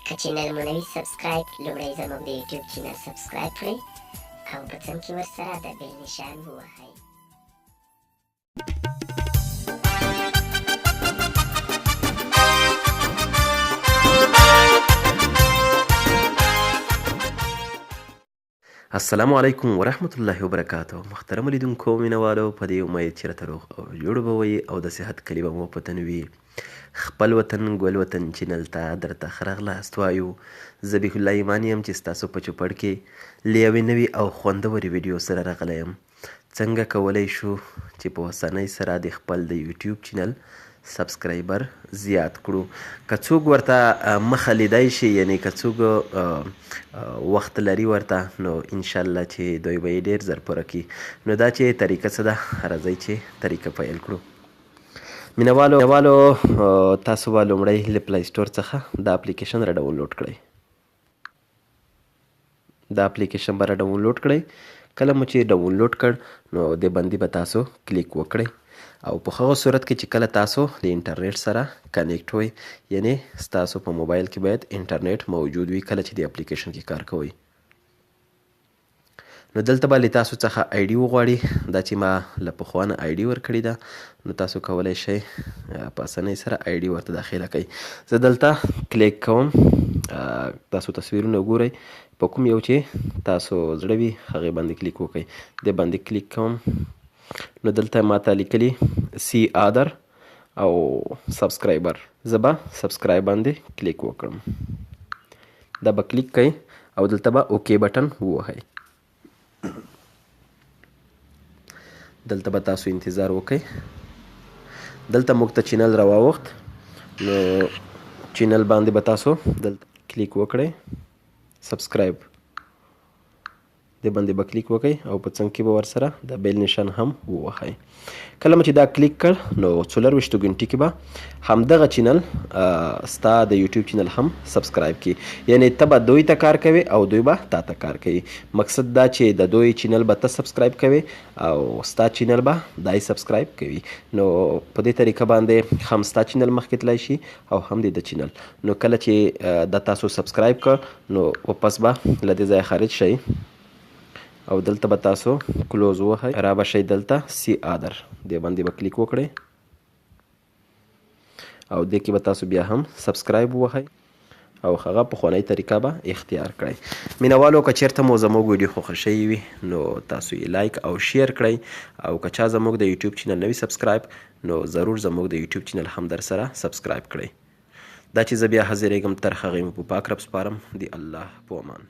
که چینل مو نوي سبسکرایب لومړی زموږ د یوټیوب چینل سبسکرایب کړئ او په څنګ کې ورسره د بیل نشان ووهئ. السلام علیکم ورحمت الله وبرکاته. محترم لیدونکو مینوالو، په دې امید چې راته روغ او جوړ به وئ او د صحت کلي به مو په تن وي. خپل وطن ګل وطن چینل ته درته ښه راغلاست وایو. ذبیح الله ایمان یم چې ستاسو په چوپړ کې له یوې نوي او خوندورې ویډیو سره راغلی یم. څنګه کولی شو چې په اسانۍ سره د خپل د یوټیوب چینل سبسکرایبر زیات کړو. که څوک ورته مخه لیدای شي، یعنی که څوک وخت لري ورته، نو انشاءالله چې دوی به یې ډېر زر پوره کړي. نو دا چې طریقه څه ده، راځئ چې طریقه پیل کړو. مینوالو تاسو به لومړی له پلی سټور څخه دا اپلیکیشن را ډاونلوډ کړئ. دا اپلیکیشن به را ډاونلوډ کړئ. کله مو چې ډاونلوډ کړ نو د باندې به تاسو کلیک وکړئ او په هغه صورت کې چې کله تاسو د انټرنیټ سره کنیکټ وئ، یعنی ستاسو په موبایل کې باید انټرنیټ موجود وي کله چې د اپلیکیشن کې کار کوئ. نو دلته به له تاسو څخه آی ډي وغواړي. دا چې ما له پخوا نه آی ډي ورکړې ده، نو تاسو کولی شئ په اسانۍ سره آی ډي ورته داخله کړئ. زه دلته کلیک کوم. تاسو تصویرونه ګورئ، په کوم یو چې تاسو زړه وي هغې باندې کلیک وکړئ. دې باندې کلیک کوم. نو دلته ماته لیکلي سی ادر او سبسکرایبر. زه به سبسکرایب باندې کلیک وکړم. دا به کلیک کوئ او دلته به اوکې بټن ووهئ. دلته به تاسو انتظار وکئ. دلته موږ ته چینل راواوښت، نو چینل باندې به تاسو دلته کلیک وکړئ. سبسکرایب دې باندې به کلیک وکئ او په څنګ کې به ورسره د بیل نشان هم ووهئ. کله مو چې دا کلیک کړ نو 24 غنټې کې به همدغه چینل ستا د یوټیوب چینل هم سبسکرایب کړي. یعنی ته به دوی ته کار کوي او دوی به تا ته کار کوي. مقصد دا چې د دوی چینل به ته سبسکرایب کوي او ستا چینل به دای سبسکرایب کوي. نو په دې طریقه باندې هم ستا چینل مخکې تللی شي او هم د چینل. نو کله چې دا تاسو سبسکرایب کړ نو واپس به له دې ځایه خارج شئ او دلته به تاسو کلوز ووهئ. را به شئ دلته سی ادر دې باندې به کلیک وکړئ او دې کې به تاسو بیا هم سبسکرایب ووهئ او هغه پخوانۍ طریقه به اختیار کړئ. مینوالو، که چېرته مو زموږ ویډیو خوښه شوې وي نو تاسو یې لایک او شیر کړئ او که چا زموږ د یوټیوب چینل نوي سبسکرایب نو ضرور زموږ د یوټیوب چینل هم در سره سبسکرایب کړئ. دا چې زه بیا حاضرېږم، تر هغې مو په پاک رب سپارم. د الله په امان.